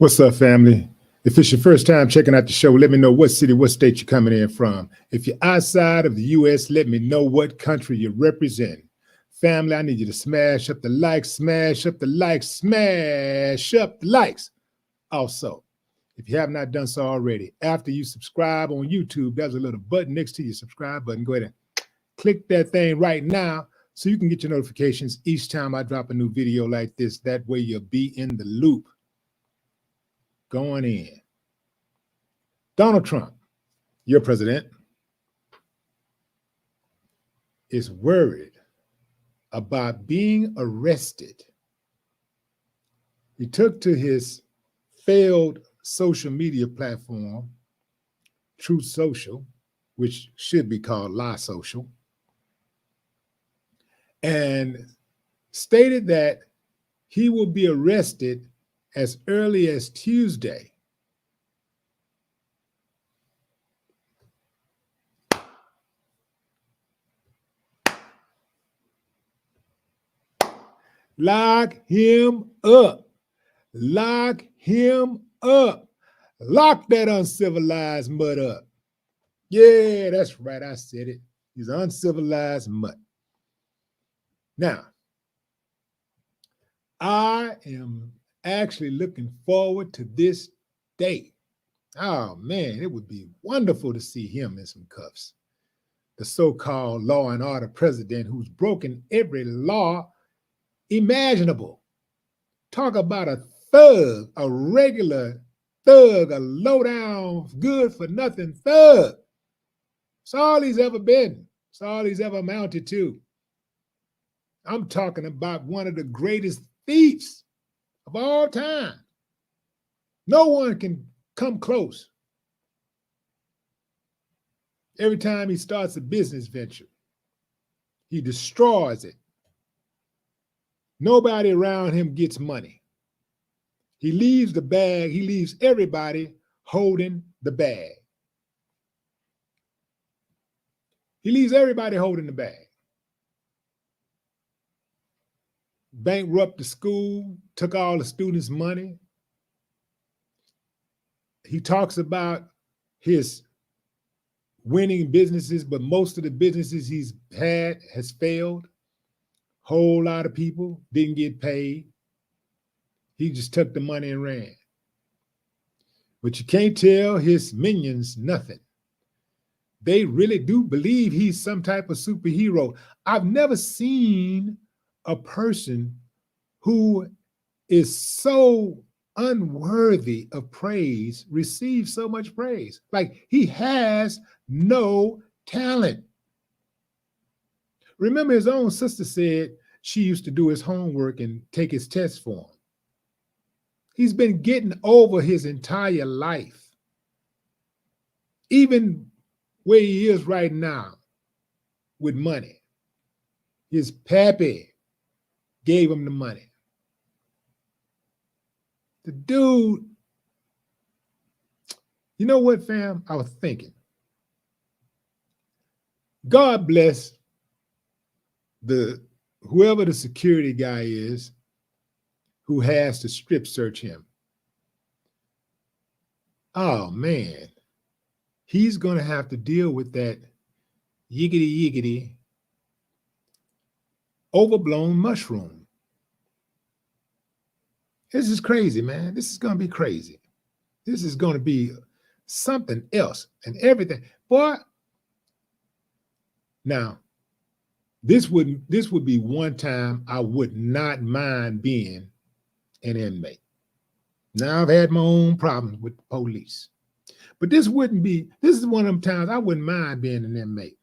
What's up, family? If it's your first time checking out the show, let me know what city, what state you're coming in from. If you're outside of the U.S., let me know what country you represent. Family, I need you to smash up the likes, smash up the likes, smash up the likes. Also, if you have not done so already, after you subscribe on YouTube, there's a little button next to your subscribe button. Go ahead and click that thing right now so you can get your notifications each time I drop a new video like this. That way you'll be in the loop. Going in. Donald Trump, your president, is worried about being arrested. He took to his failed social media platform, Truth Social, which should be called Lie Social, and stated that he will be arrested as early as Tuesday. Lock him up. Lock him up. Lock that uncivilized mutt up. Yeah, that's right. I said it. He's an uncivilized mutt. Now, I am actually looking forward to this day. Oh, man, it would be wonderful to see him in some cuffs. The so-called law and order president who's broken every law imaginable. Talk about a thug, a regular thug, a low-down, good-for-nothing thug. It's all he's ever been. It's all he's ever amounted to. I'm talking about one of the greatest thieves of all time. No one can come close. Every time he starts a business venture, he destroys it. Nobody around him gets money. He leaves the bag. He leaves everybody holding the bag. He leaves everybody holding the bag. Bankrupt the school, took all the students' money. He talks about his winning businesses, but most of the businesses he's had has failed. Whole lot of people didn't get paid. He just took the money and ran. But you can't tell his minions nothing. They really do believe he's some type of superhero. I've never seen a person who is so unworthy of praise receive so much praise. Like, he has no talent. Remember, his own sister said she used to do his homework and take his tests for him. He's been getting over his entire life. Even where he is right now with money. His pappy gave him the money. The dude, you know what, fam? I was thinking, God bless whoever the security guy is who has to strip search him. Oh, man. He's going to have to deal with that yiggity overblown mushroom. This is crazy, man. This is going to be crazy. This is going to be something else and everything. Boy, now, this would be one time I would not mind being an inmate. Now, I've had my own problems with the police. But this is one of them times I wouldn't mind being an inmate.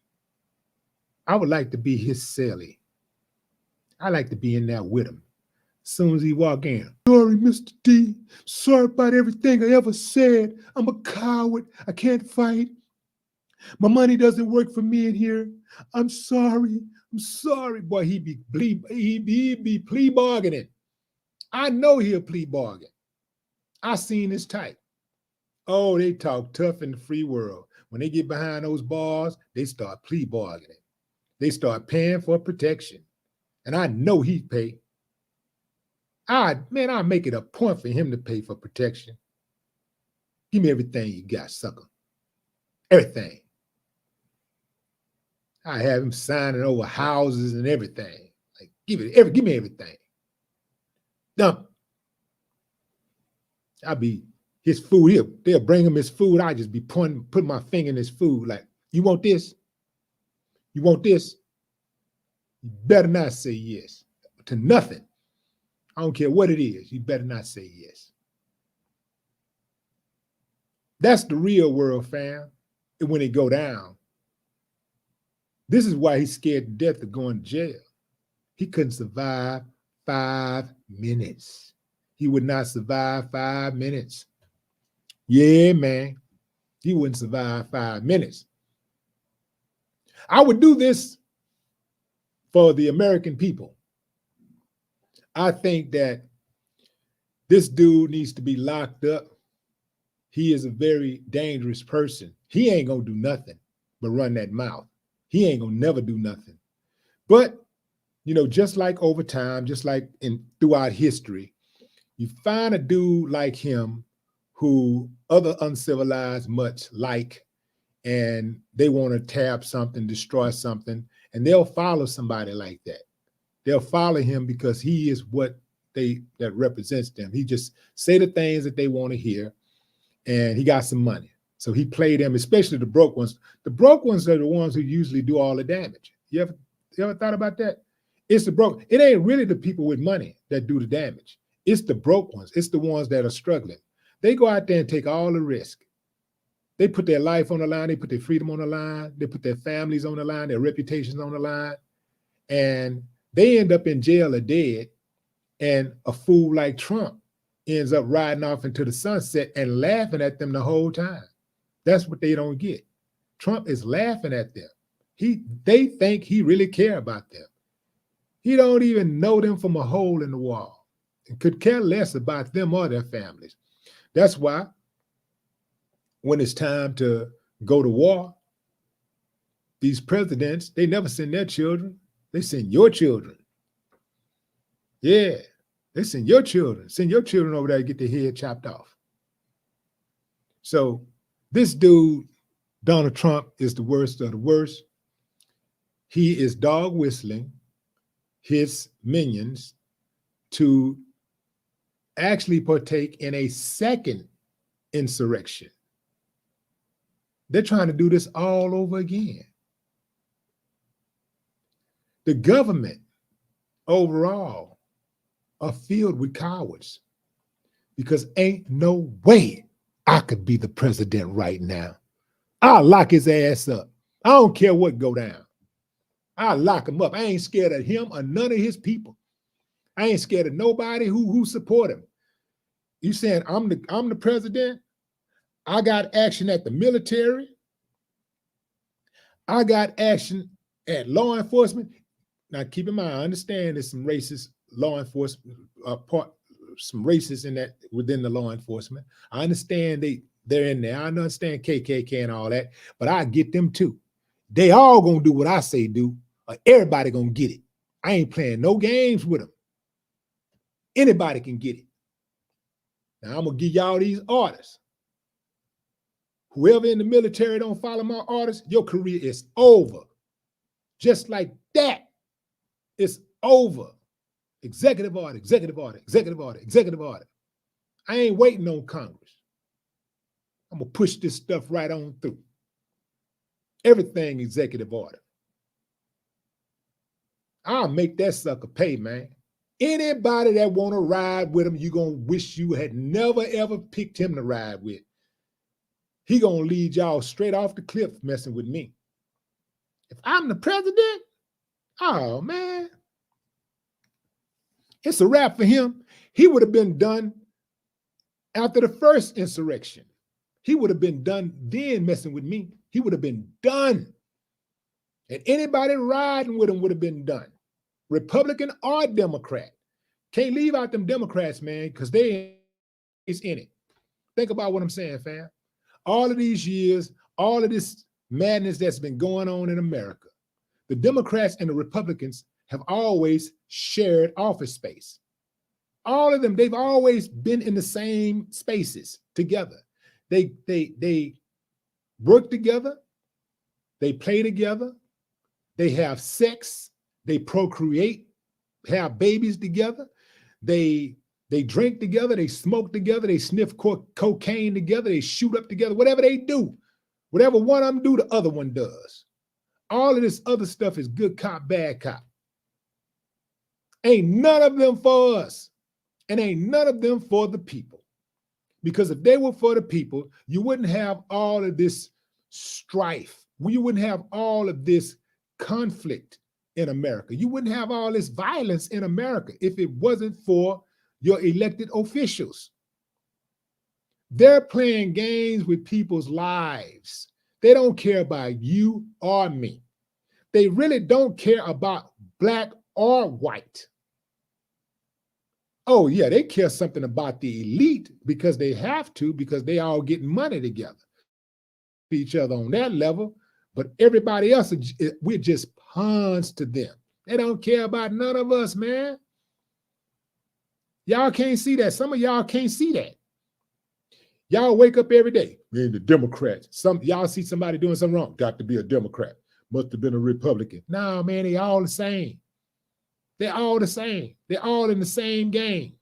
I would like to be his cellie. I like to be in there with him. As soon as he walk in, sorry, Mr. D. Sorry about everything I ever said. I'm a coward. I can't fight. My money doesn't work for me in here. I'm sorry. I'm sorry. Boy, he'd be plea bargaining. I know he'll plea bargain. I seen his type. Oh, they talk tough in the free world. When they get behind those bars, they start plea bargaining. They start paying for protection. And I know he'd pay. I'll make it a point for him to pay for protection. Give me everything you got, sucker. Everything. I have him signing over houses and everything. Like, give me everything. Dump. I'll be his food. They'll bring him his food. I just be putting my finger in his food. Like, you want this? You want this? You better not say yes to nothing. I don't care what it is. You better not say yes. That's the real world, fam. When it go down. This is why he's scared to death of going to jail. He couldn't survive 5 minutes. He would not survive 5 minutes. Yeah, man. He wouldn't survive 5 minutes. I would do this for the American people. I think that this dude needs to be locked up. He is a very dangerous person. He ain't gonna do nothing but run that mouth. He ain't gonna never do nothing. But, you know, just like over time, just like throughout history, you find a dude like him who other uncivilized mutts like, and they want to tab something, destroy something, and they'll follow somebody like that. They'll follow him because he is what that represents them. He just say the things that they want to hear, and he got some money. So he played them, especially the broke ones. The broke ones are the ones who usually do all the damage. You ever thought about that? It's the broke. It ain't really the people with money that do the damage. It's the broke ones. It's the ones that are struggling. They go out there and take all the risk. They put their life on the line. They put their freedom on the line. They put their families on the line, their reputations on the line. And they end up in jail or dead. And a fool like Trump ends up riding off into the sunset and laughing at them the whole time. That's what they don't get. Trump is laughing at them. They think he really care about them. He don't even know them from a hole in the wall and could care less about them or their families. That's why when it's time to go to war, these presidents, they never send their children. They send your children. Yeah, they send your children. Send your children over there to get their head chopped off. So this dude, Donald Trump, is the worst of the worst. He is dog whistling his minions to actually partake in a second insurrection. They're trying to do this all over again. The government overall are filled with cowards because ain't no way I could be the president right now. I'll lock his ass up. I don't care what go down. I'll lock him up. I ain't scared of him or none of his people. I ain't scared of nobody who support him. You saying I'm the president? I got action at the military. I got action at law enforcement. Now, keep in mind, I understand there's some racist law enforcement some racists in that within the law enforcement. I understand they're in there. I understand KKK and all that, but I get them too. They all gonna do what I say do, or everybody gonna get it. I ain't playing no games with them. Anybody can get it. Now I'm gonna give y'all these orders. Whoever in the military don't follow my orders, your career is over. Just like that, it's over. Executive order, executive order, executive order, executive order. I ain't waiting on Congress. I'm gonna push this stuff right on through. Everything executive order. I'll make that sucker pay, man. Anybody that want to ride with him, you gonna wish you had never ever picked him to ride with. He gonna lead y'all straight off the cliff messing with me. If I'm the president, oh man, it's a wrap for him. He would have been done after the first insurrection. He would have been done then messing with me. He would have been done. And anybody riding with him would have been done. Republican or Democrat. Can't leave out them Democrats, man, because they is in it. Think about what I'm saying, fam. All of these years, all of this madness that's been going on in America, the Democrats and the Republicans have always shared office space. All of them, they've always been in the same spaces together. They work together, they play together, they have sex, they procreate, have babies together, they drink together, they smoke together, they sniff cocaine together, they shoot up together, whatever they do, whatever one of them do, the other one does. All of this other stuff is good cop, bad cop. Ain't none of them for us, and ain't none of them for the people. Because if they were for the people, you wouldn't have all of this strife. You wouldn't have all of this conflict in America. You wouldn't have all this violence in America if it wasn't for your elected officials. They're playing games with people's lives. They don't care about you or me. They really don't care about black or white. Oh, yeah, they care something about the elite because they have to, because they all getting money together. Each other on that level, but everybody else, we're just pawns to them. They don't care about none of us, man. Y'all can't see that. Some of y'all can't see that. Y'all wake up every day, man, the Democrats. Y'all see somebody doing something wrong, got to be a Democrat. Must have been a Republican. No, man, they all the same. They're all the same. They're all in the same game.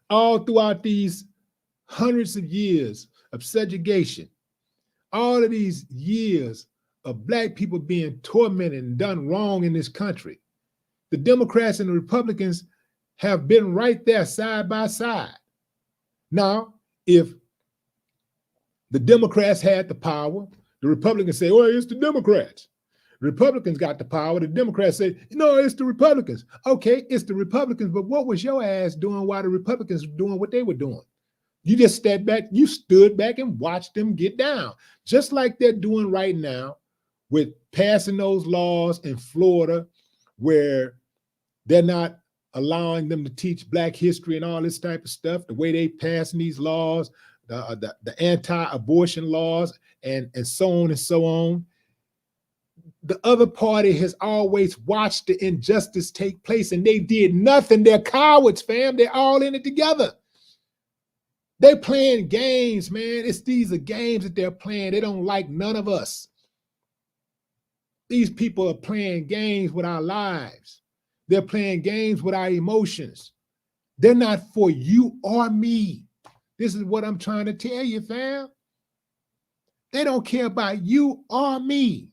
All throughout these hundreds of years of subjugation, all of these years of black people being tormented and done wrong in this country, the Democrats and the Republicans have been right there side by side. Now, if the Democrats had the power, the Republicans say, well, it's the Democrats. The Republicans got the power. The Democrats say, no, it's the Republicans. Okay, it's the Republicans, but what was your ass doing while the Republicans were doing what they were doing? You just stepped back, you stood back and watched them get down, just like they're doing right now with passing those laws in Florida where they're not allowing them to teach Black history and all this type of stuff, the way they passing these laws, the anti-abortion laws, and so on and so on. The other party has always watched the injustice take place and they did nothing. They're cowards, fam. They're all in it together. They playing games, man. These are games that they're playing. They don't like none of us. These people are playing games with our lives. They're playing games with our emotions. They're not for you or me. This is what I'm trying to tell you, fam. They don't care about you or me.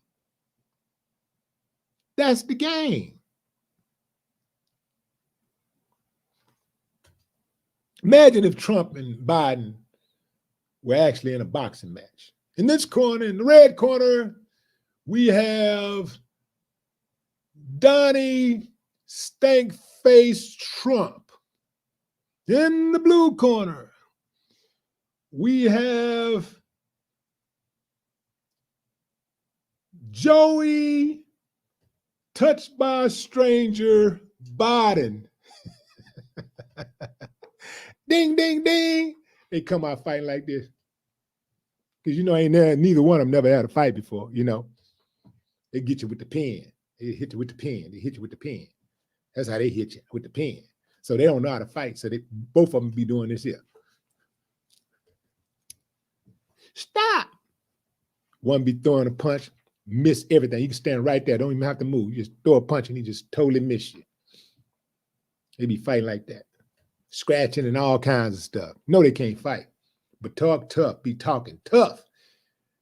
That's the game. Imagine if Trump and Biden were actually in a boxing match. In this corner, in the red corner, we have Donnie Stank-Face Trump. In the blue corner, we have Joey Touched by a Stranger Biden. Ding, ding, ding. They come out fighting like this. Because, neither one of them never had a fight before, They get you with the pen. They hit you with the pen. They hit you with the pen. That's how they hit you, with the pen. So they don't know how to fight. So both of them be doing this here. Stop. One be throwing a punch, miss everything. You can stand right there. Don't even have to move. You just throw a punch and he just totally miss you. They be fighting like that. Scratching and all kinds of stuff. No, they can't fight. But talk tough, be talking tough.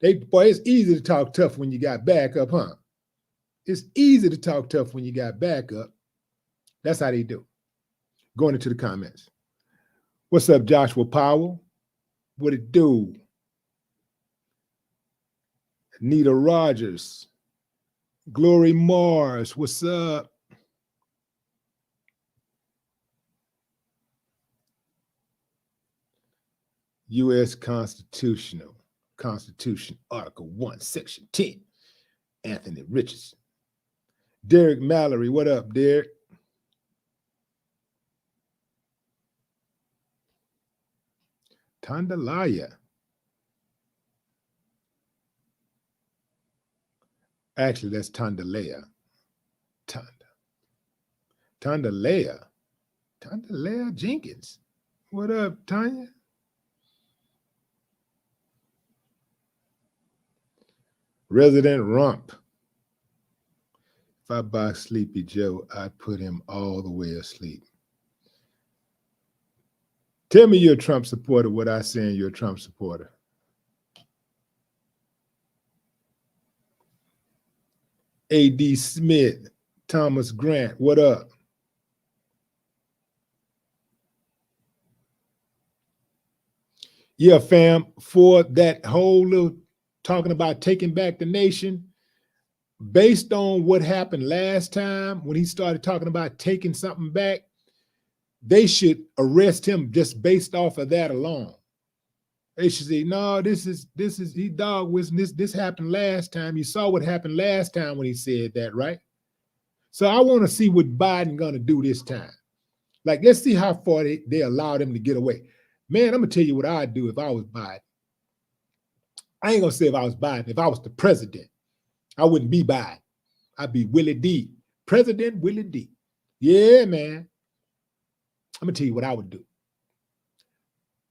Boy, it's easy to talk tough when you got backup, huh? It's easy to talk tough when you got backup. That's how they do. Going into the comments. What's up, Joshua Powell? What it do? Anita Rogers. Glory Mars, what's up? U.S. Constitution, Article 1, Section 10. Anthony Richardson. Derek Mallory, what up, Derek? Tandalaya. Actually, that's Tandalaya. Tandalea Jenkins. What up, Tanya? Resident Rump. If I buy Sleepy Joe, I'd put him all the way asleep. Tell me you're a Trump supporter, what I saying you're a Trump supporter. A.D. Smith, Thomas Grant, what up? Yeah, fam, for that whole little talking about taking back the nation, based on what happened last time when he started talking about taking something back, they should arrest him just based off of that alone. They should say, no, this is he dog was this happened last time. You saw what happened last time when he said that, right? So I want to see what Biden gonna do this time. Like, let's see how far they allowed him to get away. Man, I'm gonna tell you what I'd do if I was Biden. I ain't gonna say if I was Biden. If I was the president, I wouldn't be Biden. I'd be Willie D. President Willie D. Yeah, man. I'm gonna tell you what I would do.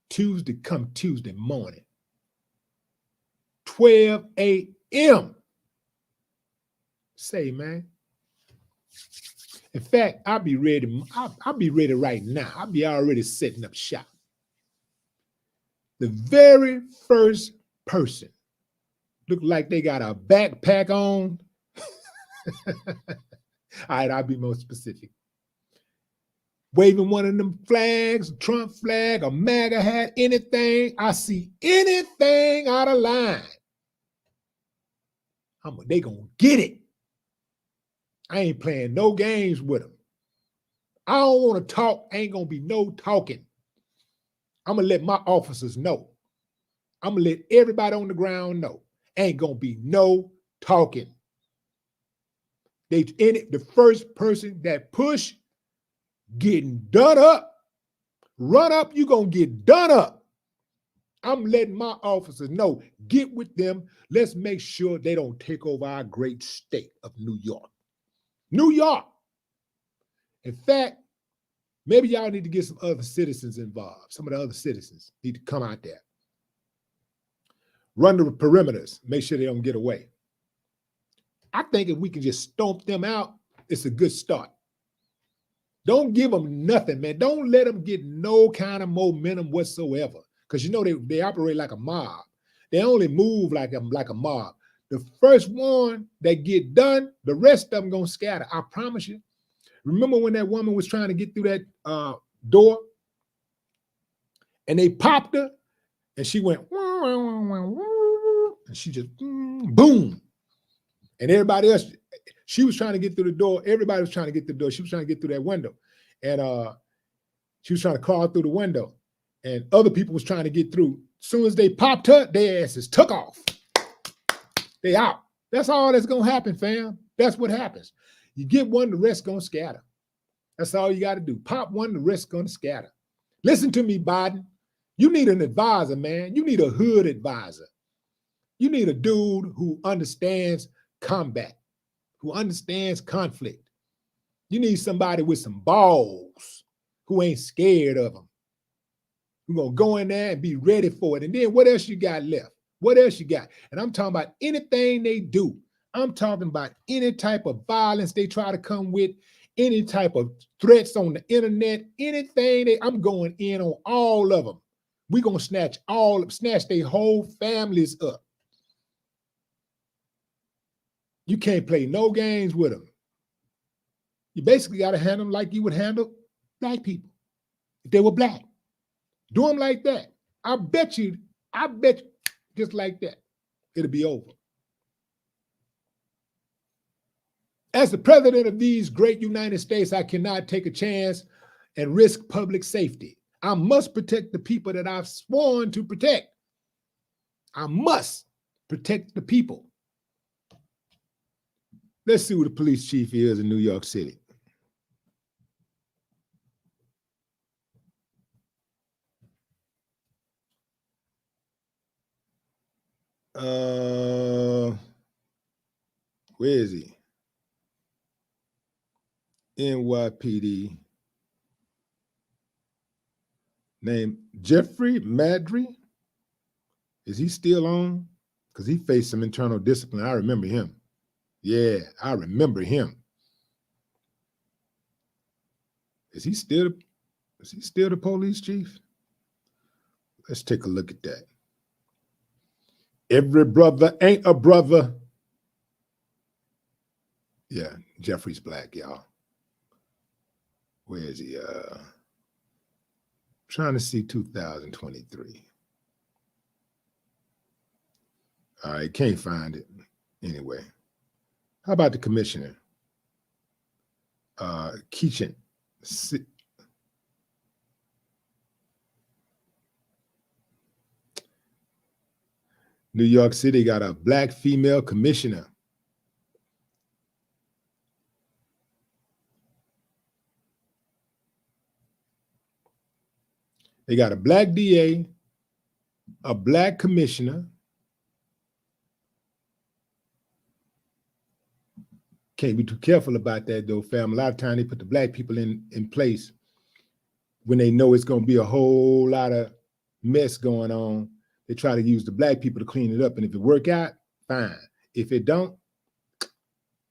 Tuesday morning, 12 a.m. Say, man. In fact, I'll be ready. I'll be ready right now. I'll be already setting up shop. The very first person look like they got a backpack on. All right, I'll be more specific. Waving one of them flags, a Trump flag, a MAGA hat, anything. I see anything out of line. They gonna get it. I ain't playing no games with them. I don't want to talk. Ain't gonna be no talking. I'm gonna let my officers know. I'm gonna let everybody on the ground know. Ain't gonna be no talking. They in it. The first person that push, getting done up, run up. You gonna get done up. I'm letting my officers know. Get with them. Let's make sure they don't take over our great state of New York. New York. In fact, maybe y'all need to get some other citizens involved. Some of the other citizens need to come out there. Run the perimeters. Make sure they don't get away. I think if we can just stomp them out, it's a good start. Don't give them nothing, man. Don't let them get no kind of momentum whatsoever. Because you know they operate like a mob. They only move like a mob. The first one that get done, the rest of them gonna scatter. I promise you. Remember when that woman was trying to get through that door and they popped her and she went and she just boom. And everybody else, she was trying to get through the door. Everybody was trying to get through the door. She was trying to get through that window. And she was trying to crawl through the window. And other people was trying to get through. As soon as they popped her, their asses took off. They out. That's all that's going to happen, fam. That's what happens. You get one, the rest going to scatter. That's all you got to do. Pop one, the rest going to scatter. Listen to me, Biden. You need an advisor, man. You need a hood advisor. You need a dude who understands combat, who understands conflict. You need somebody with some balls who ain't scared of them. Who's going to go in there and be ready for it. And then what else you got left? What else you got? And I'm talking about anything they do. I'm talking about any type of violence they try to come with, any type of threats on the internet, anything. I'm going in on all of them. We're going to snatch their whole families up. You can't play no games with them. You basically got to handle them like you would handle black people if they were black. Do them like that. I bet you, just like that, it'll be over. As the president of these great United States, I cannot take a chance and risk public safety. I must protect the people that I've sworn to protect. I must protect the people. Let's see who the police chief is in New York City. Where is he? NYPD named Jeffrey Madry. Is he still on? Because he faced some internal discipline. I remember him. Yeah, I remember him. Is he still the police chief? Let's take a look at that. Every brother ain't a brother. Yeah, Jeffrey's black, y'all. Where is he? Trying to see 2023. All right, can't find it. Anyway, how about the commissioner? Keachin. New York City got a black female commissioner. They got a black DA, a black commissioner. Can't be too careful about that though, fam. A lot of times they put the black people in place when they know it's going to be a whole lot of mess going on. They try to use the black people to clean it up. And if it work out, fine. If it don't,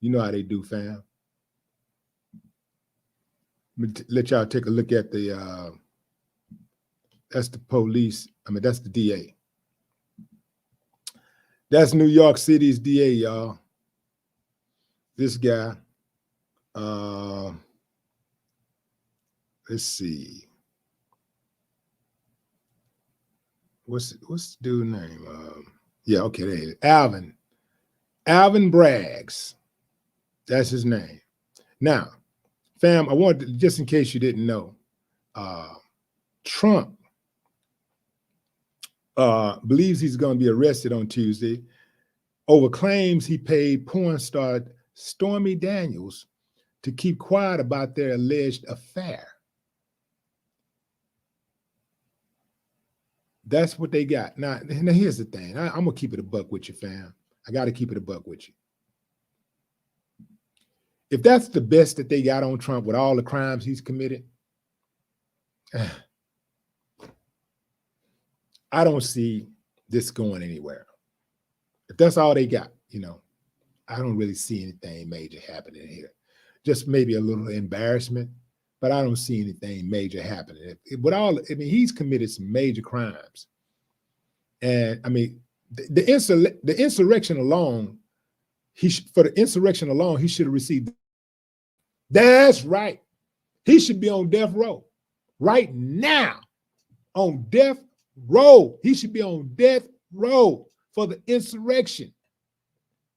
you know how they do, fam. Let y'all take a look at the, that's the police. I mean, that's the DA. That's New York City's DA, y'all. This guy, let's see. What's the dude's name? Yeah, okay, there it is. Alvin Braggs. That's his name. Now, fam, I want to, just in case you didn't know, Trump believes he's going to be arrested on Tuesday over claims he paid porn star Stormy Daniels to keep quiet about their alleged affair. That's what they got. Now here's the thing. I'm going to keep it a buck with you, fam. I got to keep it a buck with you. If that's the best that they got on Trump with all the crimes he's committed, I don't see this going anywhere. If that's all they got, you know, I don't really see anything major happening here. Just maybe a little embarrassment, but I don't see anything major happening. I mean, he's committed some major crimes. And I mean, the insurrection alone, for the insurrection alone, he should have received. That's right. He should be on death row right now. On death row. He should be on death row for the insurrection.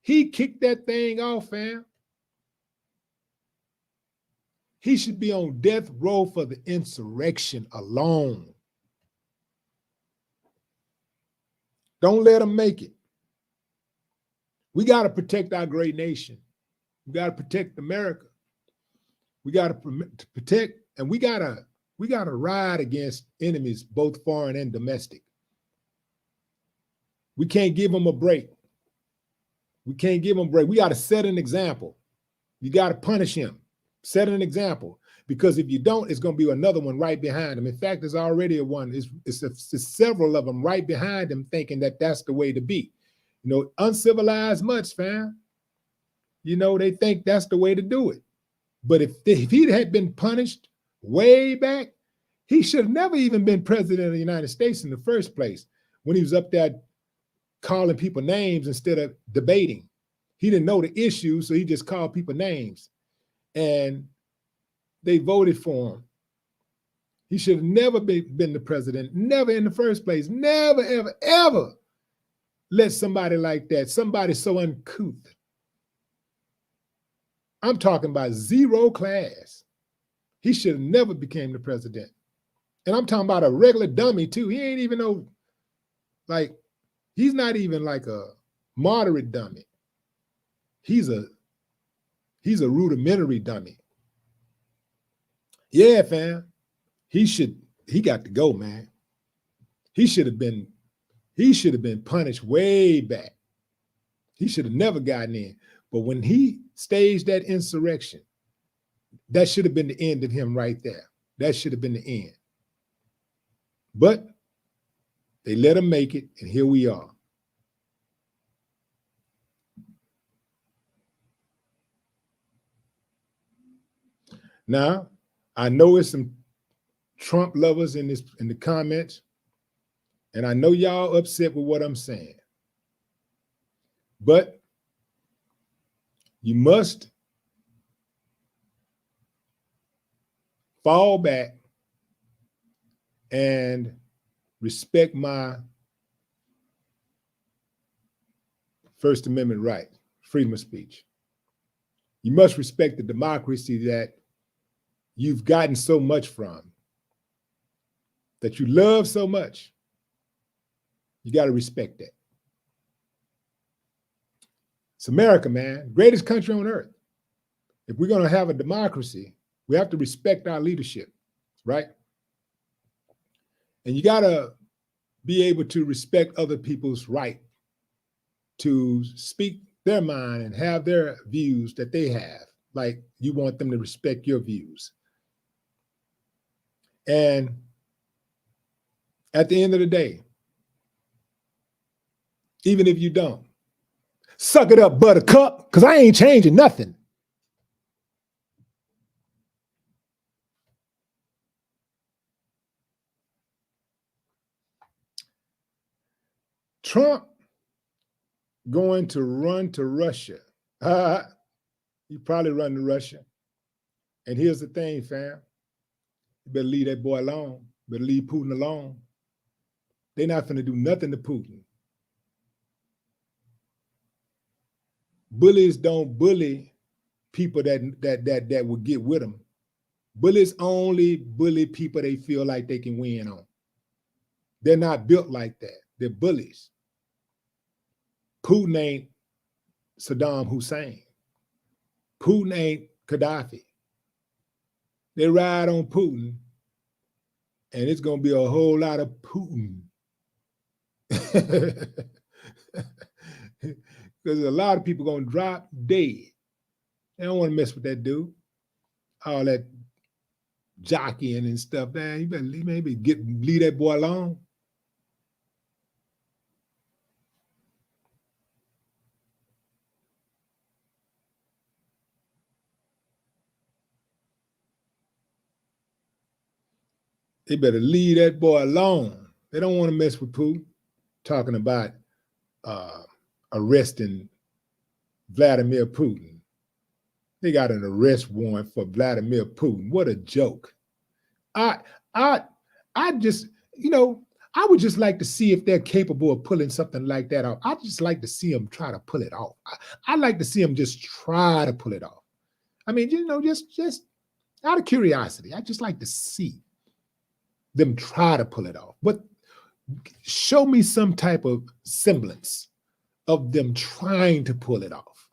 He kicked that thing off, fam. He should be on death row for the insurrection alone. Don't let him make it. We got to protect our great nation. We got to protect America. We got to protect, and we got to ride against enemies, both foreign and domestic. We can't give them a break. We can't give them a break. We got to set an example. You got to punish him. Set an example. Because if you don't, it's going to be another one right behind him. In fact, there's already a one. It's several of them right behind him thinking that that's the way to be. You know, uncivilized much, fam. You know, they think that's the way to do it. But if he had been punished way back, he should have never even been president of the United States in the first place when he was up there calling people names instead of debating. He didn't know the issue, so he just called people names. And they voted for him. He should have never been the president, never in the first place, never, ever, ever let somebody like that, somebody so uncouth. I'm talking about zero class. He should have never became the president. And I'm talking about a regular dummy too. He ain't even no, like, he's not even like a moderate dummy. He's a rudimentary dummy. Yeah, fam. He got to go, man. He should have been punished way back. He should have never gotten in. But when he staged that insurrection, that should have been the end of him right there. That should have been the end. But they let him make it, and here we are. Now, I know it's some Trump lovers in the comments, and I know y'all upset with what I'm saying. But you must fall back and respect my First Amendment right, freedom of speech. You must respect the democracy that you've gotten so much from, that you love so much. You got to respect that. It's America, man, greatest country on earth. If we're going to have a democracy, we have to respect our leadership, right? And you got to be able to respect other people's right to speak their mind and have their views that they have. Like you want them to respect your views. And at the end of the day, even if you don't, suck it up, buttercup, because I ain't changing nothing. Trump going to run to Russia. He probably run to Russia. And here's the thing, fam. You better leave that boy alone. Better leave Putin alone. They're not going to do nothing to Putin. Bullies don't bully people that will get with them. Bullies only bully people they feel like they can win on. They're not built like that. They're bullies. Putin ain't Saddam Hussein. Putin ain't Gaddafi. They ride on Putin, and it's going to be a whole lot of Putin. Because a lot of people going to drop dead. They don't want to mess with that dude. All that jockeying and stuff. Man, you better leave that boy alone. They better leave that boy alone. They don't want to mess with Putin. Talking about arresting Vladimir Putin. They got an arrest warrant for Vladimir Putin. What a joke. I just, I would just like to see if they're capable of pulling something like that off. I'd just like to see them try to pull it off. I'd like to see them just try to pull it off. I mean, just out of curiosity, I'd just like to see them try to pull it off. But show me some type of semblance of them trying to pull it off.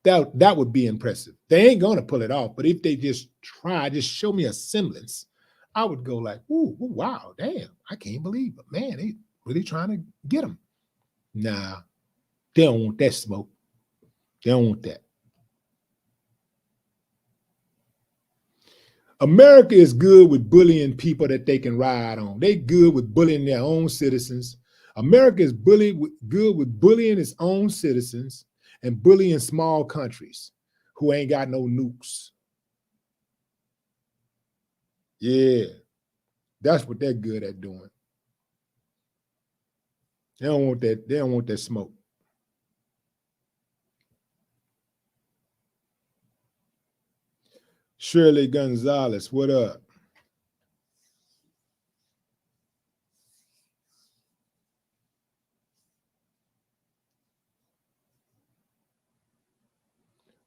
That would be impressive. They ain't going to pull it off, but if they just try, just show me a semblance, I would go like, ooh, wow, damn, I can't believe it. Man, they really trying to get them. Nah, they don't want that smoke. They don't want that. America is good with bullying people that they can ride on. They good with bullying their own citizens. America is good with bullying its own citizens and bullying small countries who ain't got no nukes. Yeah, that's what they're good at doing. They don't want that. They don't want that smoke. Shirley Gonzalez, what up?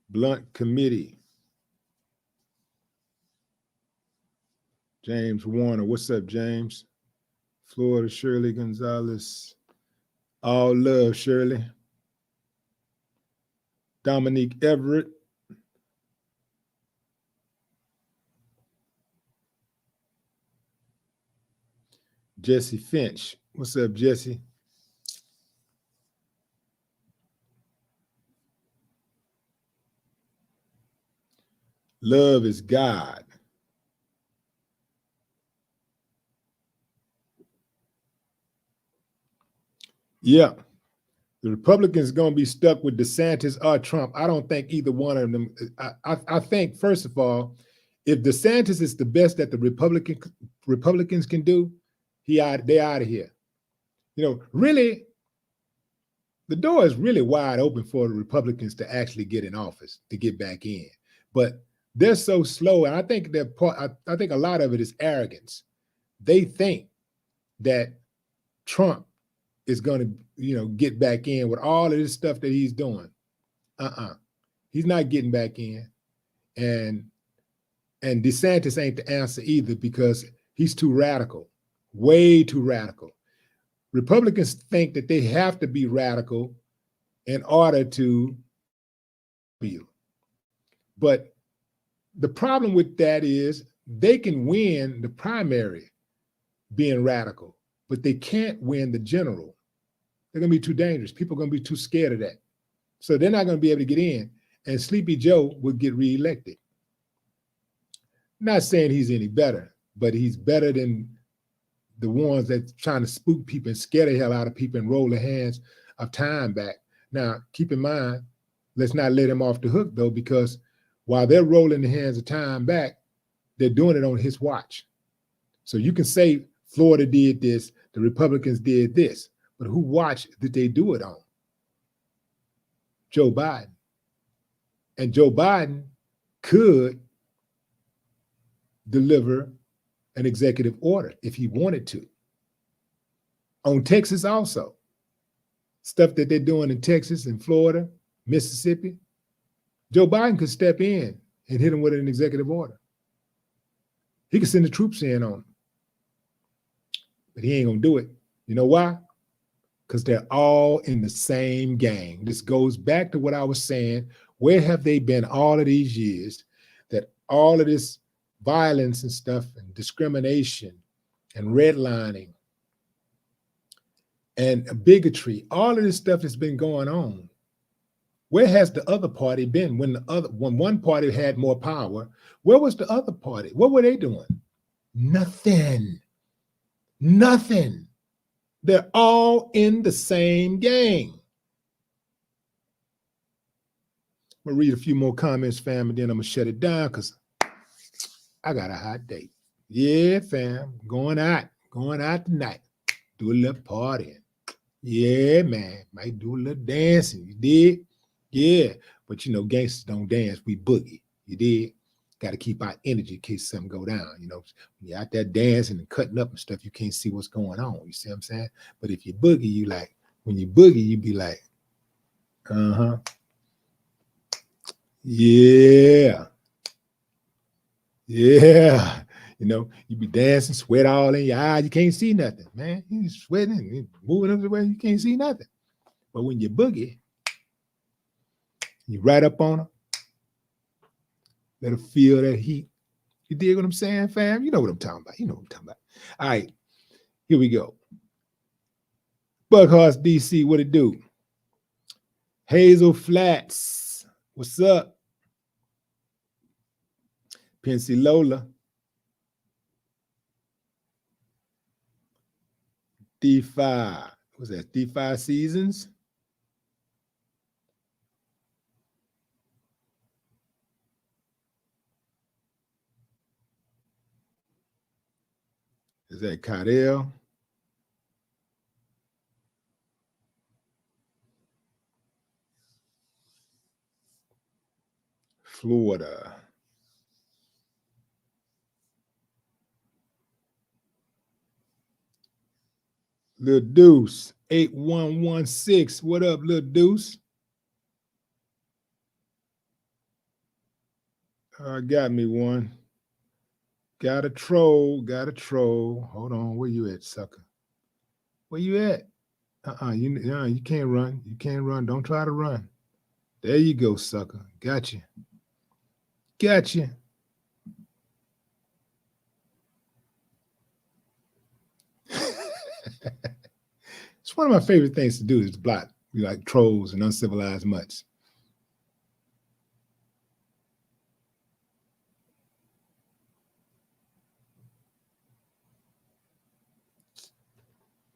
Blunt Committee. James Warner, what's up, James? Florida, Shirley Gonzalez. All love, Shirley. Dominique Everett. Jesse Finch. What's up, Jesse? Love is God. Yeah. The Republicans are going to be stuck with DeSantis or Trump. I don't think either one of them. I think, first of all, if DeSantis is the best that the Republicans can do, they out of here. You know, really, the door is really wide open for the Republicans to actually get in office, to get back in. But they're so slow, and I think I think a lot of it is arrogance. They think that Trump is going to, get back in with all of this stuff that he's doing. He's not getting back in. And DeSantis ain't the answer either, because he's too radical, way too radical. Republicans think that they have to be radical in order to be. But the problem with that is they can win the primary being radical, but they can't win the general. They're going to be too dangerous. People are going to be too scared of that. So they're not going to be able to get in, and Sleepy Joe would get reelected. Not saying he's any better, but he's better than the ones that's trying to spook people and scare the hell out of people and roll the hands of time back. Now, keep in mind, let's not let him off the hook, though, because while they're rolling the hands of time back, they're doing it on his watch. So you can say Florida did this, the Republicans did this, but who watch did they do it on? Joe Biden. And Joe Biden could deliver an executive order if he wanted to. On Texas also. Stuff that they're doing in Texas and Florida, Mississippi. Joe Biden could step in and hit them with an executive order. He could send the troops in on them. But he ain't gonna do it. You know why? Because they're all in the same gang. This goes back to what I was saying. Where have they been all of these years that all of this violence and stuff and discrimination and redlining and bigotry, all of this stuff has been going on? Where has the other party been when one party had more power? Where was the other party? What were they doing? Nothing. Nothing. They're all in the same gang. I'm gonna read a few more comments, fam, and then I'm gonna shut it down because I got a hot date. Yeah, fam, going out tonight. Do a little partying. Yeah, man, might do a little dancing. You did? Yeah, but gangsters don't dance. We boogie. You did? Got to keep our energy in case something go down. When you're out there dancing and cutting up and stuff, you can't see what's going on. You see what I'm saying? But if you boogie, when you boogie, you be like, yeah. Yeah. You be dancing, sweat all in your eyes. You can't see nothing, man. You sweating, you moving up the way, you can't see nothing. But when you boogie, you right up on them, let her feel that heat. You dig what I'm saying, fam? You know what I'm talking about. All right, here we go. Buckhorse DC, what it do? Hazel Flats, what's up? Pensy Lola. D5, what's that? D5 Seasons? Is that Cardell? Florida. Lil Deuce, 8116. What up, Lil Deuce? Got me one. Got a troll. Hold on, where you at, sucker? Where you at? You can't run. You can't run. Don't try to run. There you go, sucker. Gotcha. It's one of my favorite things to do is block like trolls and uncivilized mutts.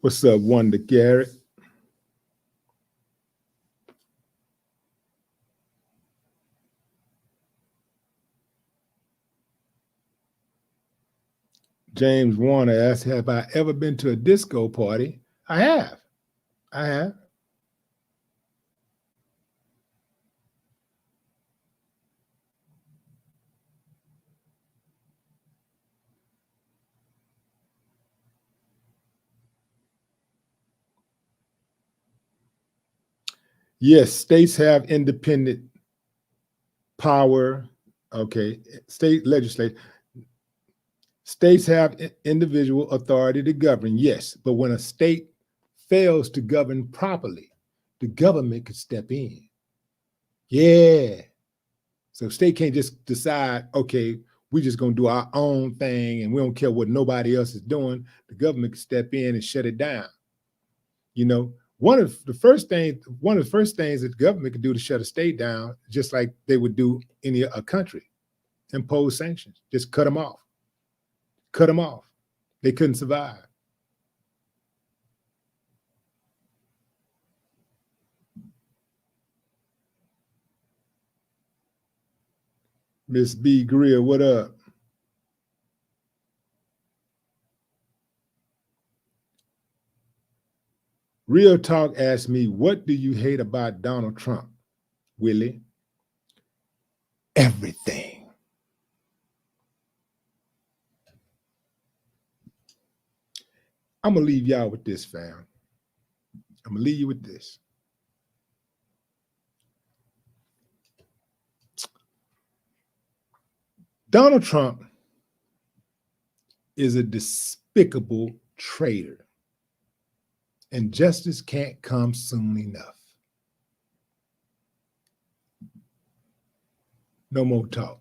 What's up, Wonder Garrett? James Warner asks, have I ever been to a disco party? I have. I have. Yes, states have independent power. Okay, state legislature. States have individual authority to govern, yes, but when a state fails to govern properly, the government could step in. Yeah. So state can't just decide, okay, we're just going to do our own thing and we don't care what nobody else is doing. The government can step in and shut it down. You know, one of the first things that the government could do to shut a state down, just like they would do any a country, impose sanctions, just cut them off. Cut them off. They couldn't survive. Miss B. Greer, what up? Real Talk asked me, what do you hate about Donald Trump, Willie? Everything. I'm going to leave y'all with this, fam. I'm going to leave you with this. Donald Trump is a despicable traitor, and justice can't come soon enough. No more talk.